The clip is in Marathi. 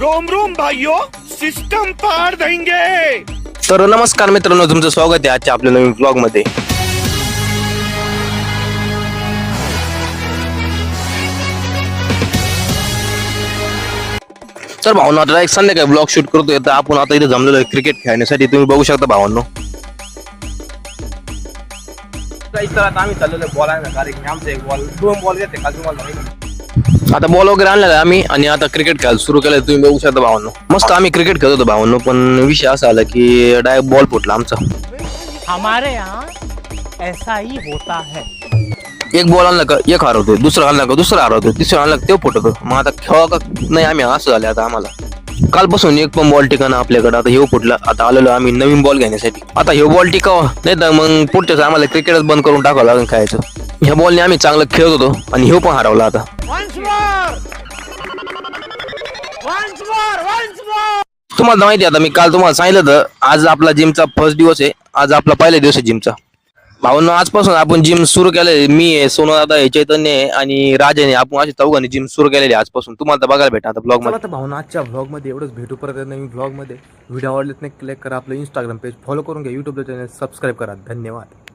रोम रोम भाइयों, सिस्टम पार देंगे। तर नमस्कार मित्रांनो, तुमचं स्वागत आहे आजच्या आपल्या नवीन ब्लॉग मध्ये. तर भावना आता एक संध्याकाळी ब्लॉग शूट करतोय. तर आपण आता इथे जमलेलो आहे क्रिकेट खेळण्यासाठी. तुम्ही बघू शकता भावांनो. आम्ही चाललेलो बॉल आहे ना, कारण आमचा एक बॉल 2 बॉल घेते का तुम्हाला. आता बॉल वगैरे आणलेला आहे आम्ही आणि आता क्रिकेट खेळायला सुरू केलं. तुम्ही बघू शकता भावांनो, मस्त आम्ही क्रिकेट खेळत होतो भावांनो. पण विषय असा आला की डायरेक्ट बॉल फुटला आमचा. हमारे यहाँ ऐसा ही होता है. एक बॉल आणला का एक हरवतो, दुसरा आणला का दुसरा हरवतो, तिसरा आणला का ते फुटतो. मग आता खेळा का नाही आम्ही, असं झालं आता आम्हाला. कालपासून एक पण बॉल टिकाणं आपल्याकडे. आता हे फुटला. आता आलेलो आम्ही नवीन बॉल घेण्यासाठी. आता हे बॉल टिकावा नाही तर मग पुढच्याच आम्हाला क्रिकेटच बंद करून टाकावं लागेल खायचं. ह्या बॉलने आम्ही चांगलं खेळत होतो आणि हे पण हरवला आता. तुम्हाला माहिती आहे, आता मी काल तुम्हाला सांगितलं तर आज आपला जिमचा फर्स्ट दिवस आहे. आज आपला पहिला दिवस आहे जिमचा. भावना आजपासून आपण जिम सुरू केलंय. मी आहे, सोनू दादा आहे, चैतन्य आहे आणि राजाने. आपण अशी चौघांनी जिम सुरू केलेली आजपासून. तुम्हाला तर बघायला भेटा आता ब्लॉग मध्ये. भावना आजच्या ब्लॉग मध्ये एवढंच. भेटू परत नवीन ब्लॉग मध्ये. व्हिडिओ आवडलेत नाही क्लिक करा. आपलं इंस्टाग्राम पेज फॉलो करून घ्या. युट्यूबला चॅनल सबस्क्राईब करा. धन्यवाद.